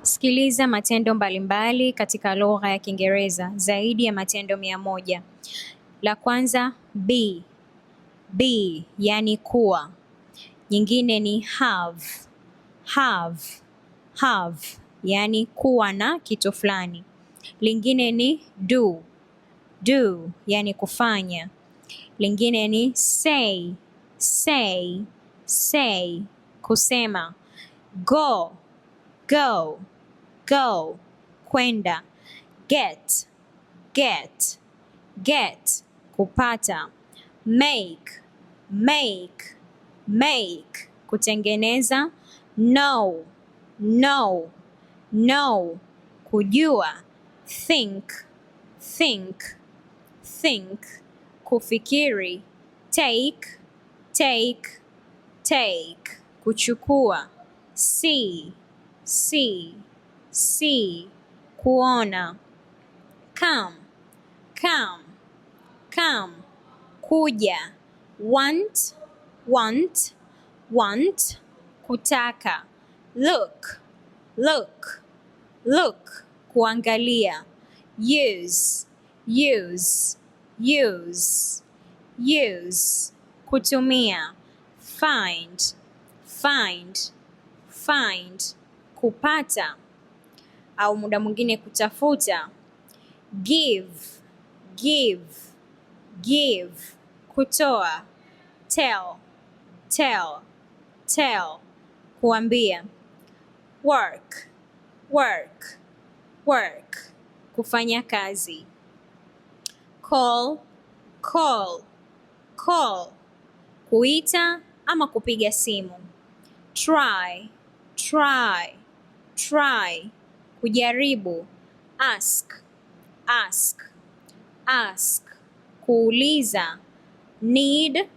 Sikiliza matendo mbalimbali katika lugha ya Kiingereza, zaidi ya matendo 100. La kwanza be, yani kuwa. Nyingine ni have, yani kuwa na kitu fulani. Lingine ni do, yani kufanya. Lingine ni say, kusema. Go, kwenda. Get, kupata. Make, kutengeneza. Know, kujua. Think, kufikiri. Take, kuchukua. See, kuona. Come, kuja. Want, kutaka. Look, kuangalia. Use, kutumia. Find, kupata au muda mwingine kutafuta. Give, kutoa. Tell, kuambia. Work, kufanya kazi. Call, kuita ama kupiga simu. Try, kujaribu. Ask, kuuliza. Need,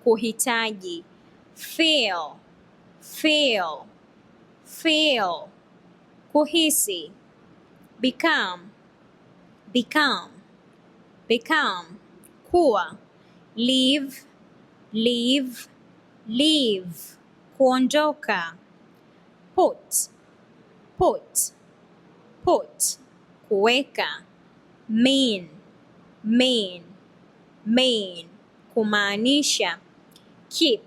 kuhitaji. Feel, kuhisi. Become, kuwa. Leave, kuondoka. Put, kuweka. Mean, kumaanisha. Keep,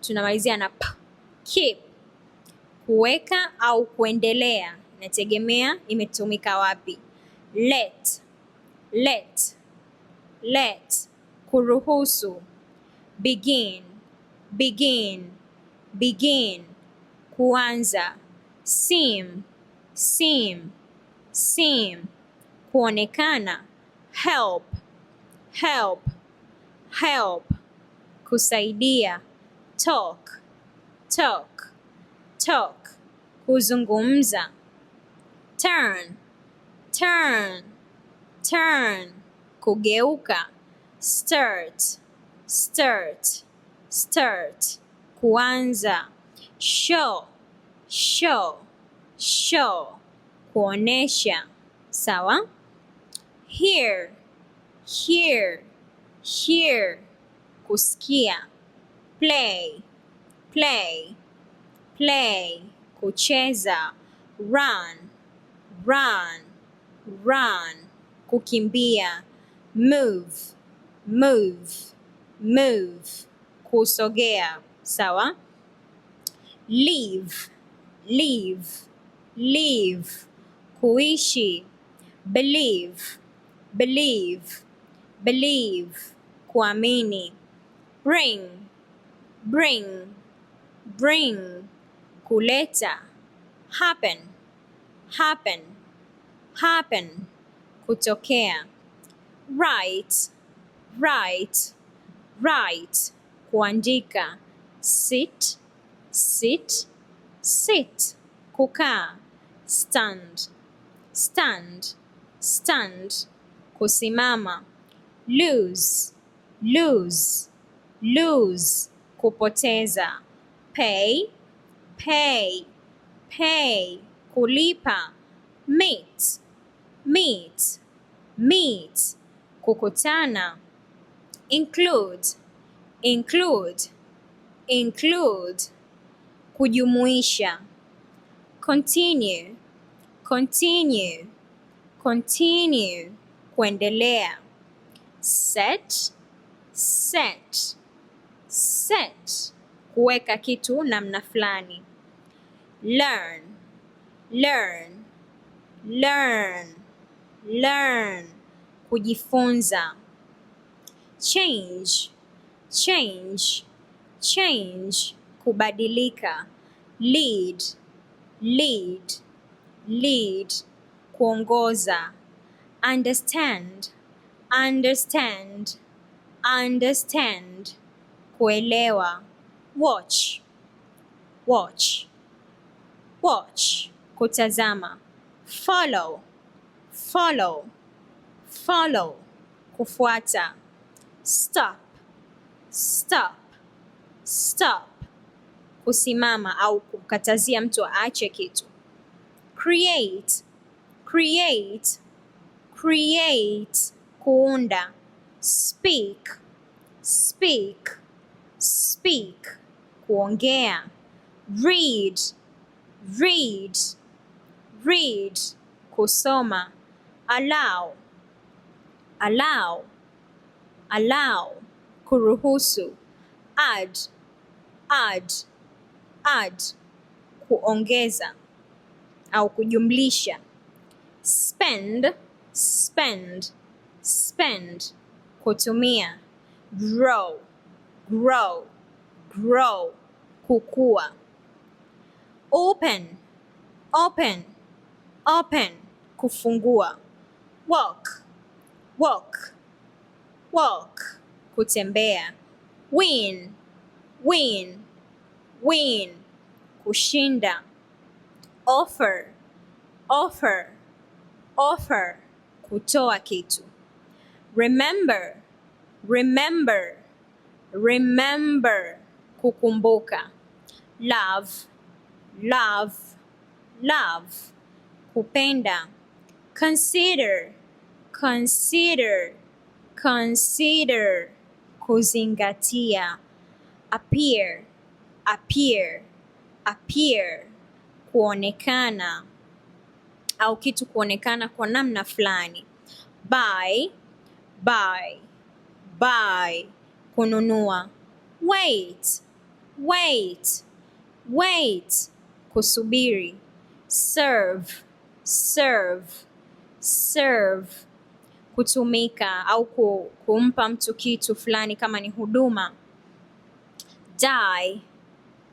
tunamalizia na p. Keep, kuweka au kuendelea, inategemea imetumika wapi. Let, kuruhusu. Begin, kuanza. Seem, kuonekana. Help, kusaidia. Talk, kuzungumza. Turn, kugeuka. Start, kuanza. Show, kuonesha. Sawa? Hear, kusikia. Play, kucheza. Run, kukimbia. Move, kusogea. Sawa? Live, kuishi. Believe, kuamini. Bring, kuleta. Happen, kutokea. Write, kuandika. Sit, kukaa. Stand, kusimama. Lose, kupoteza. Pay, kulipa. Meet, kukutana. Include, include, kujumuisha. Continue, continue, continue, kuendelea. Set, set, set, kuweka kitu namna fulani. Learn, learn, learn, learn, kujifunza. Change, change, change, kubadilika. Lead, lead, lead, kuongoza. Understand, understand, understand, kuelewa. Watch, watch, watch, kutazama. Follow, follow, follow, kufuata. Stop, stop, stop, kusimama au kukatazia mtu aache kitu. Create, create, create, kuunda. Speak, speak, speak, kuongea. Read, read, read, kusoma. Allow, allow, allow, kuruhusu. Add, add, add, kuongeza au kujumlisha. Spend, spend, spend, kutumia. Grow, grow, grow, kukua. Open, open, open, kufungua. Walk, walk, walk, kutembea. Win, win, win, kushinda. Offer, offer, offer, kutoa kitu. Remember, remember, remember, kukumbuka. Love, love, love, kupenda. Consider, consider, consider, kuzingatia. Appear, appear, appear, kuonekana au kitu kuonekana kwa namna fulani. Buy, buy, buy, kununua. Wait, wait, wait, kusubiri. Serve, serve, serve, kutumika au kumpa mtu kitu fulani kama ni huduma. Die,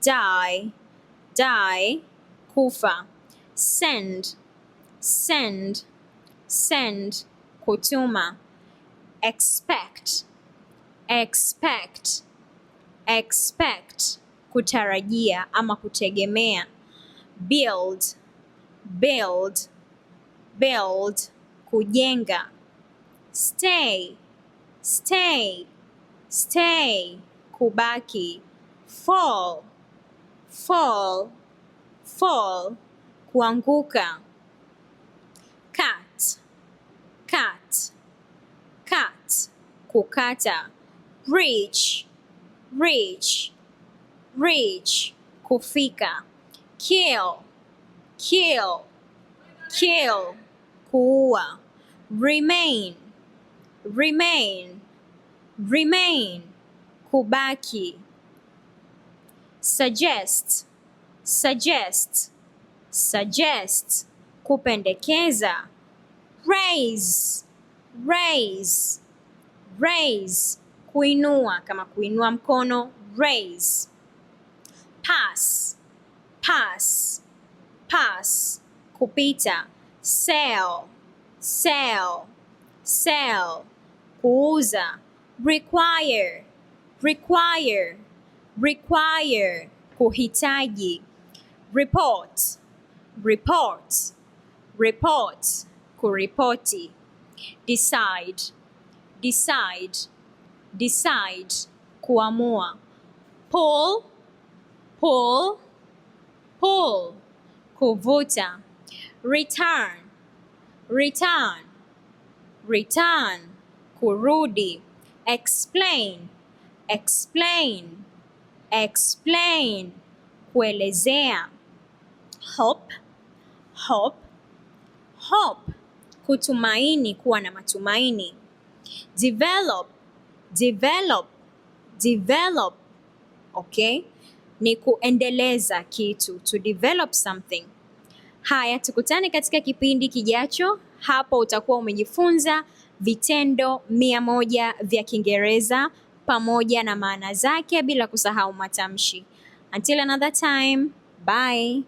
die, die, kufa. Send, send, send, kutuma. Expect, expect, expect, kutarajia ama kutegemea. Build, build, build, kujenga. Stay, stay, stay, kubaki. Fall, fall, fall, kuanguka. Cut, cut, cut, kukata. Reach, reach, reach, kufika. Kill, kill, kill, kuua. Remain, remain, remain, kubaki. Suggest, suggest, suggest, kupendekeza. Raise, raise, raise, kuinua kama kuinua mkono. Raise. Pass, pass, pass, kupita. Sell, sell, sell, kuuza. Require, require, require, kuhitaji. Report, report, report, kuripoti. Decide, decide, decide, kuamua. Pull, pull, pull, kuvuta. Return, return, return, kurudi. Explain, explain, Explain, kuelezea. Hope, hope, hope, kutumaini, kuwa na matumaini. Develop, develop, develop. Okay? Ni kuendeleza kitu, to develop something. Haya, tukutane katika kipindi kijacho. Hapo utakuwa umejifunza vitendo 100 vya Kiingereza pamoja na maana zake bila kusahau matamshi. Until another time, bye.